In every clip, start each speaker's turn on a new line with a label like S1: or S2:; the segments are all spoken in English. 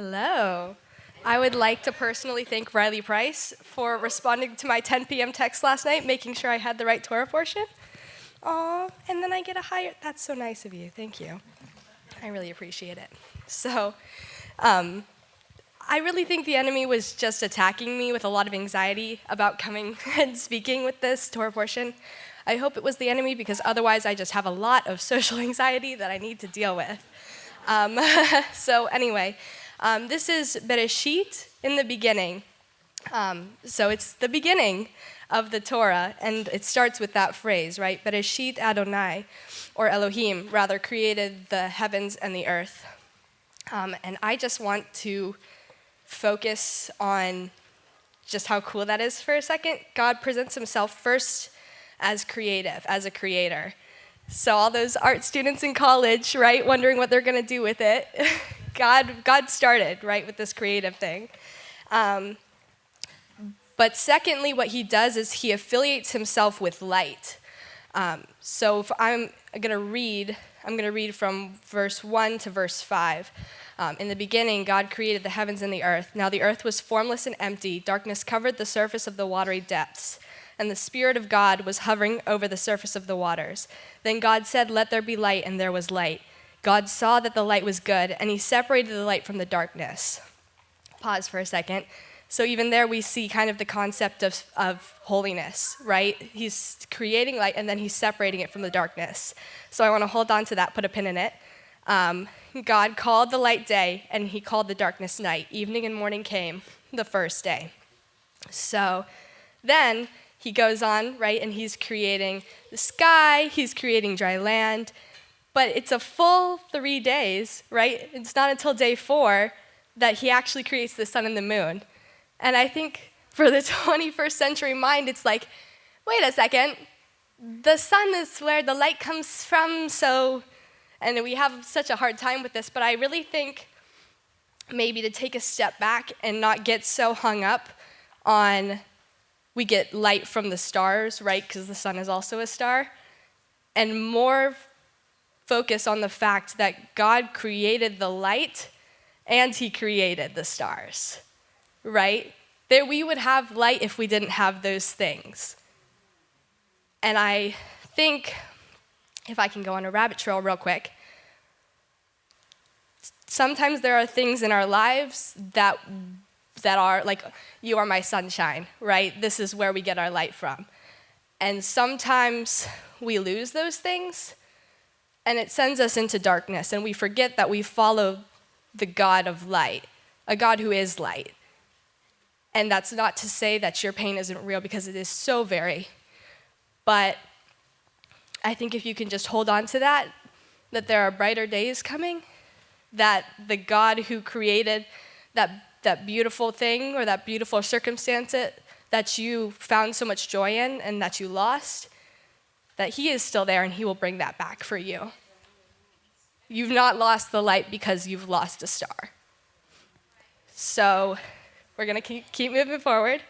S1: Hello. I would like to personally thank Riley Price for responding to my 10 p.m. text last night, making sure I had the right Torah portion. Aw, and then I get a higher, that's so nice of you, thank you. I really appreciate it. So, I really think the enemy was just attacking me with a lot of anxiety about coming and speaking with this Torah portion. I hope it was the enemy because otherwise I just have a lot of social anxiety that I need to deal with. So anyway, this is B'reisheet in the beginning. So it's the beginning of the Torah, and it starts with that phrase, right? B'reisheet Adonai, or Elohim, rather, created the heavens and the earth. And I just want to focus on just how cool that is for a second. God presents himself first as creative, as a creator. So all those art students in college, right, wondering what they're going to do with it, God started, right, with this creative thing. But secondly, what he does is he affiliates himself with light. So if I'm going to read from verse 1 to verse 5. In the beginning, God created the heavens and the earth. Now the earth was formless and empty. Darkness covered the surface of the watery depths, and the Spirit of God was hovering over the surface of the waters. Then God said, "Let there be light," and there was light. God saw that the light was good, and he separated the light from the darkness. Pause for a second. So even there we see kind of the concept of holiness, right? He's creating light, and then he's separating it from the darkness. So I want to hold on to that, put a pin in it. God called the light day, and he called the darkness night. Evening and morning came the first day. So then he goes on, right, and he's creating the sky, he's creating dry land, but it's a full 3 days, right? It's not until day 4 that he actually creates the sun and the moon. And I think for the 21st century mind, it's like, wait a second, the sun is where the light comes from, so, and we have such a hard time with this, but I really think maybe to take a step back and not get so hung up on we get light from the stars, right, because the sun is also a star, and more focus on the fact that God created the light and he created the stars, right? That we would have light if we didn't have those things. And I think, if I can go on a rabbit trail real quick, sometimes there are things in our lives that are like, you are my sunshine, right? This is where we get our light from. And sometimes we lose those things, and it sends us into darkness, and we forget that we follow the God of light, a God who is light. And that's not to say that your pain isn't real, because it is so very. But I think if you can just hold on to that there are brighter days coming, that the God who created that beautiful thing or that beautiful circumstance that you found so much joy in and that you lost, that he is still there and he will bring that back for you. You've not lost the light because you've lost a star. So we're going to keep moving forward.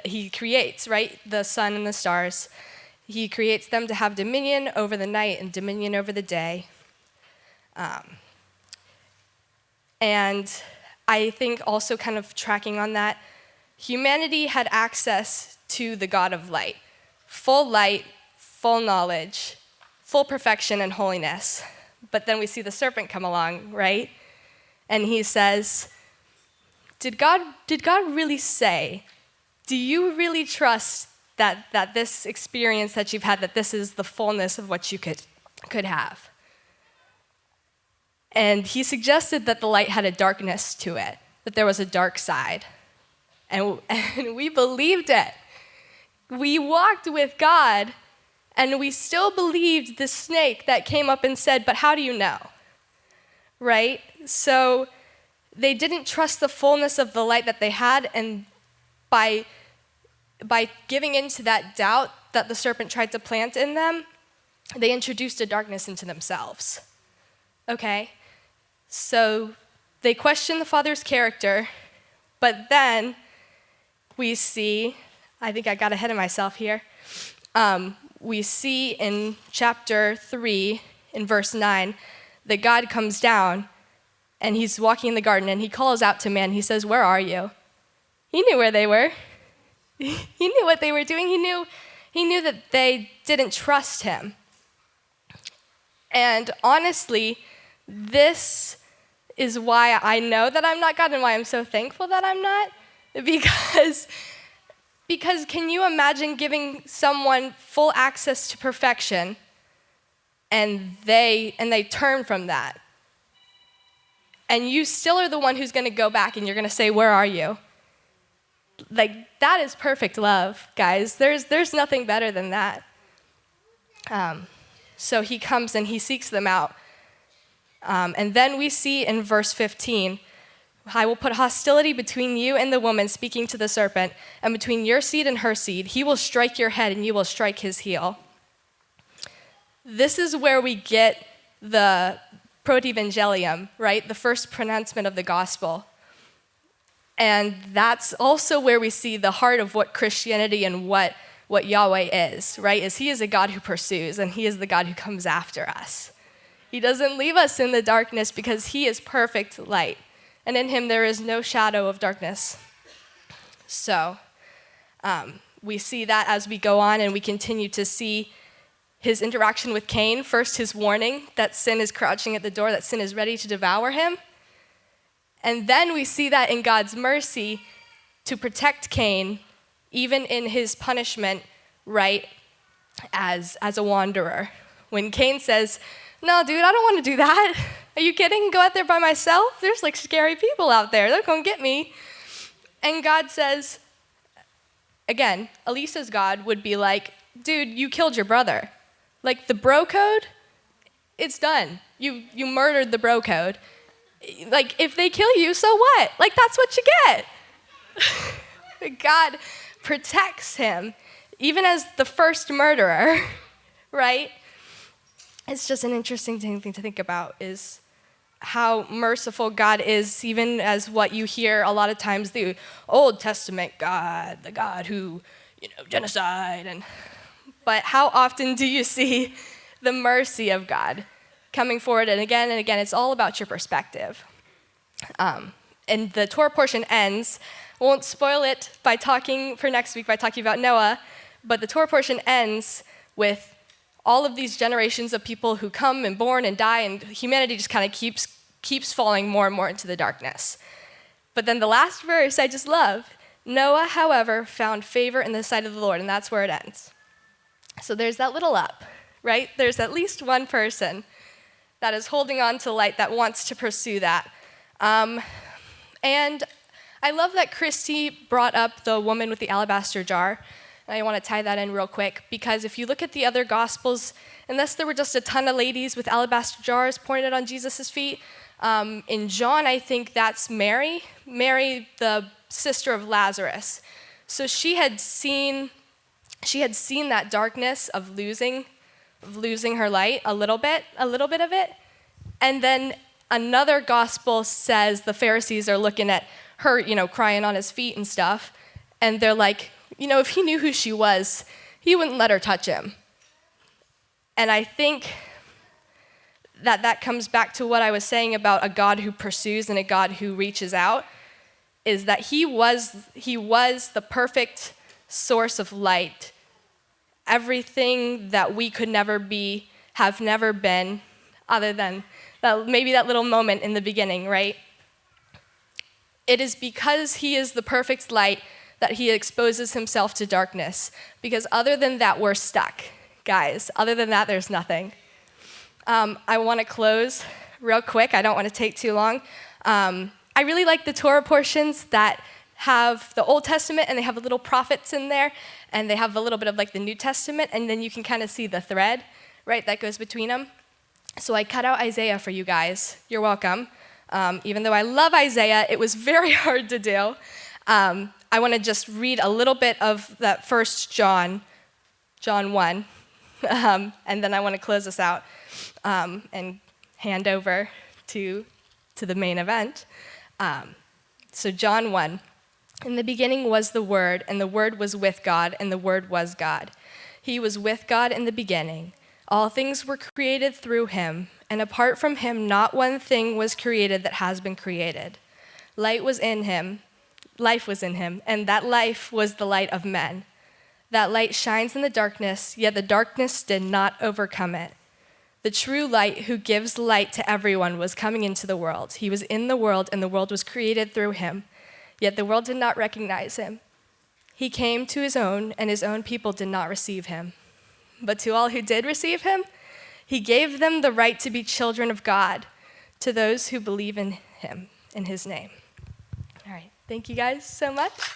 S1: He creates, right, the sun and the stars. He creates them to have dominion over the night and dominion over the day. And I think also kind of tracking on that, humanity had access to the God of light, full knowledge, full perfection and holiness. But then we see the serpent come along, right? And he says, did God really say, do you really trust that this experience that you've had, that this is the fullness of what you could have? And he suggested that the light had a darkness to it, that there was a dark side. And we believed it. We walked with God, and we still believed the snake that came up and said, but how do you know? Right? So they didn't trust the fullness of the light that they had, and by giving into that doubt that the serpent tried to plant in them, they introduced a darkness into themselves. Okay? So they question the Father's character, but then we see, I think I got ahead of myself here, we see in chapter 3, in verse 9, that God comes down and he's walking in the garden and he calls out to man. He says, "Where are you?" He knew where they were. He knew what they were doing. He knew that they didn't trust him. And honestly, this is why I know that I'm not God and why I'm so thankful that I'm not. Because can you imagine giving someone full access to perfection and they turn from that? And you still are the one who's going to go back and you're going to say, "Where are you?" Like, that is perfect love, guys. There's nothing better than that. So he comes and he seeks them out. And then we see in verse 15, "I will put hostility between you and the woman," speaking to the serpent, "and between your seed and her seed. He will strike your head and you will strike his heel." This is where we get the protevangelium, right? The first pronouncement of the gospel. And that's also where we see the heart of what Christianity and what Yahweh is, right? Is he is a God who pursues, and he is the God who comes after us. He doesn't leave us in the darkness because he is perfect light, and in him there is no shadow of darkness. So we see that as we go on, and we continue to see his interaction with Cain. First, his warning that sin is crouching at the door, that sin is ready to devour him. And then we see that in God's mercy to protect Cain, even in his punishment, right, as a wanderer. When Cain says, "No, dude, I don't want to do that. Are you kidding? Go out there by myself? There's like scary people out there. They're going to get me." And God says, again, Elise's God would be like, "Dude, you killed your brother. Like, the bro code, it's done. You murdered the bro code. Like, if they kill you, so what? Like, that's what you get." God protects him, even as the first murderer, right? It's just an interesting thing to think about, is how merciful God is, even as what you hear a lot of times, the Old Testament God, the God who, genocide. But how often do you see the mercy of God coming forward? And again, it's all about your perspective. And the Torah portion ends. I won't spoil it by talking for next week by talking about Noah, but the Torah portion ends with all of these generations of people who come and born and die, and humanity just kind of keeps falling more and more into the darkness. But then the last verse I just love. "Noah, however, found favor in the sight of the Lord," and that's where it ends. So there's that little up, right? There's at least one person that is holding on to light, that wants to pursue that. And I love that Christy brought up the woman with the alabaster jar. And I want to tie that in real quick, because if you look at the other Gospels, unless there were just a ton of ladies with alabaster jars pointed on Jesus' feet, in John, I think that's Mary, the sister of Lazarus. So she had seen that darkness of losing her light, a little bit of it. And then another gospel says the Pharisees are looking at her, crying on his feet and stuff. And they're like, if he knew who she was, he wouldn't let her touch him. And I think that comes back to what I was saying about a God who pursues and a God who reaches out, is that he was the perfect source of light. Everything that we could never be, have never been, other than maybe that little moment in the beginning, right? It is because he is the perfect light that he exposes himself to darkness. Because other than that, we're stuck, guys. Other than that, there's nothing. I want to close real quick. I don't want to take too long. I really like the Torah portions that have the Old Testament, and they have the little prophets in there, and they have a little bit of like the New Testament, and then you can kind of see the thread, right, that goes between them. So I cut out Isaiah for you guys. You're welcome. Even though I love Isaiah, it was very hard to do. I want to just read a little bit of that first John 1, and then I want to close this out and hand over to the main event. So John 1, "In the beginning was the Word, and the Word was with God, and the Word was God. He was with God in the beginning. All things were created through him, and apart from him, not one thing was created that has been created. Light was in him, life was in him, and that life was the light of men. That light shines in the darkness, yet the darkness did not overcome it. The true light who gives light to everyone was coming into the world. He was in the world, and the world was created through him, yet the world did not recognize him. He came to his own, and his own people did not receive him. But to all who did receive him, he gave them the right to be children of God, to those who believe in him, in his name. All right, thank you guys so much.